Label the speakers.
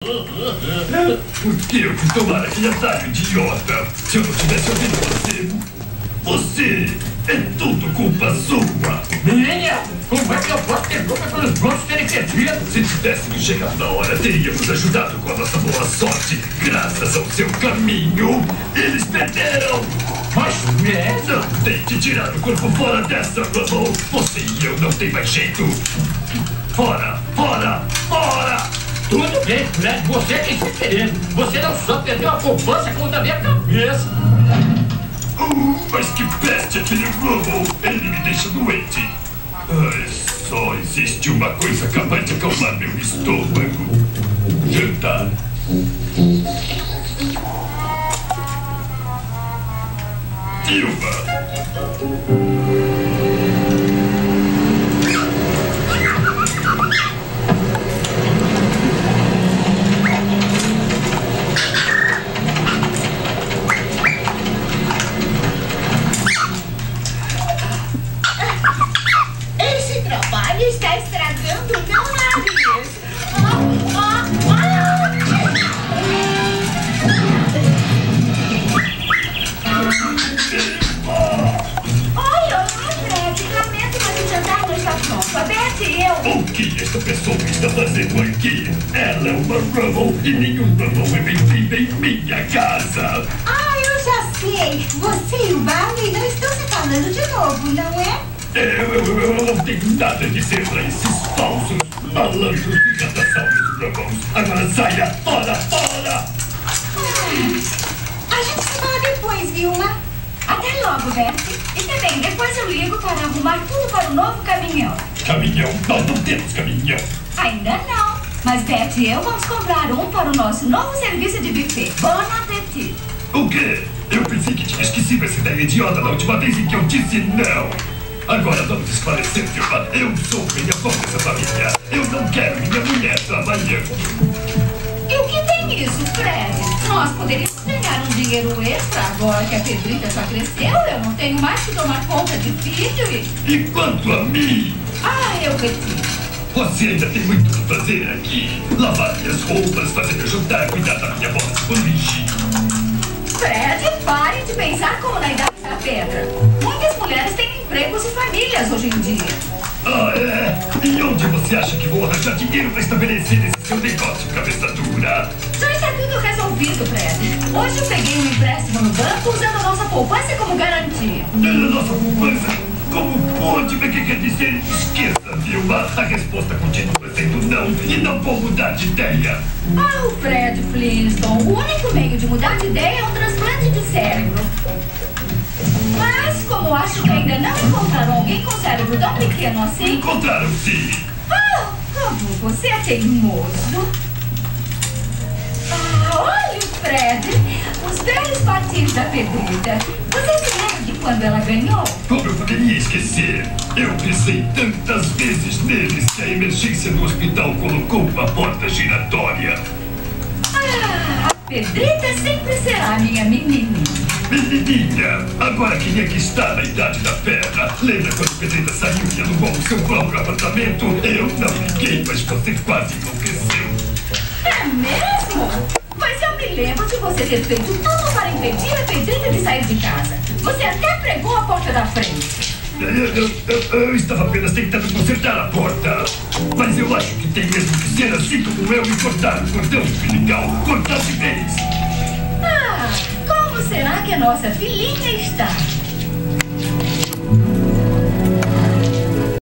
Speaker 1: Por que eu fui tomar aquele atalho idiota? Se eu não tivesse ouvido você é tudo culpa sua.
Speaker 2: Minha? Como é que eu posso ter culpa pelos blocos terem perdido?
Speaker 1: Se tivéssemos chegado na hora, teríamos ajudado com a nossa boa sorte. Graças ao seu caminho, eles perderam.
Speaker 2: Mas mesmo?
Speaker 1: Não tente tirar o corpo fora dessa, Rubble. Você e eu não tem mais jeito. Fora, fora, fora!
Speaker 2: Tudo bem, Fred, você tem que querer. Você não só perdeu a poupança, como também a cabeça.
Speaker 1: Mas que peste aquele Rubble! Ele me deixa doente. Ai, só existe uma coisa capaz de acalmar meu estômago. Jantar. Silva!
Speaker 3: Esse trabalho está estragando o meu nariz. Oi, Fred. Lamento, mas o jantar não está pronto. A Beth e eu...
Speaker 1: O que esta pessoa está fazendo aqui? Ela é uma Rubble e nenhum Rubble é bem-vindo em minha casa.
Speaker 3: Eu já sei. Você e o Barney não estão se falando de novo, não é?
Speaker 1: Eu não tenho nada a dizer para esses falsos malandros de ratação dos Rubbles. Agora saia! Fora! Fora!
Speaker 3: A gente se fala depois, Vilma. Até logo, Beth. E também, depois eu ligo para arrumar tudo para o novo caminhão.
Speaker 1: Caminhão? Nós não temos caminhão.
Speaker 3: Ainda não. Mas Beth e eu vamos comprar um para o nosso novo serviço de buffet. Bon appetit.
Speaker 1: O quê? Eu pensei que tinha esquecido essa ideia idiota da última vez em que eu disse não. Agora vamos esclarecer, Vilma. Eu sou bem a favor dessa família. Eu não quero minha mulher trabalhando.
Speaker 3: E o que tem isso, Fred? Nós poderíamos ganhar um dinheiro extra agora que a Pedrita já cresceu. Eu não tenho mais que tomar conta de filho
Speaker 1: E quanto a mim?
Speaker 3: eu retiro.
Speaker 1: Você ainda tem muito o que fazer aqui. Lavar minhas roupas, fazer meu jantar, cuidar da minha bola de boliche.
Speaker 3: Fred, pare de pensar como na idade da pedra. Muitas mulheres têm empregos e famílias hoje em dia.
Speaker 1: Ah, é? E onde você acha que vou arranjar dinheiro para estabelecer esse seu negócio, cabeça dura?
Speaker 3: Já está tudo resolvido, Fred. Hoje eu peguei um empréstimo no banco usando a nossa poupança como garantia.
Speaker 1: Nossa poupança? Como pode? O que quer dizer? Esqueça, Vilma. A resposta continua sendo não e não vou mudar de ideia.
Speaker 3: O Fred Flintstone. O único meio de mudar de ideia é um transplante de cérebro. Mas, como acho que ainda não encontraram alguém com cérebro tão pequeno assim...
Speaker 1: Encontraram sim.
Speaker 3: Como você é teimoso. Olha, Fred. Os velhos patins da Pedrita. Você se lembra de quando ela ganhou?
Speaker 1: Como eu poderia esquecer? Eu pisei tantas vezes neles que a emergência do hospital colocou uma porta giratória.
Speaker 3: A Pedrita sempre será minha menininha.
Speaker 1: Menininha, agora quem é que está na idade da pedra? Lembra quando Pedrita saiu e alugou o seu próprio apartamento? Eu não liguei, mas você quase enlouqueceu.
Speaker 3: É mesmo? Mas eu me lembro de você ter feito tudo para impedir a Pedrita de sair de casa. Você até pregou a porta da frente.
Speaker 1: Eu estava apenas tentando consertar a porta. Mas eu acho que tem mesmo que ser assim como eu e cortar o cordão umbilical. Cortar de vez.
Speaker 3: Como será que a nossa filhinha está?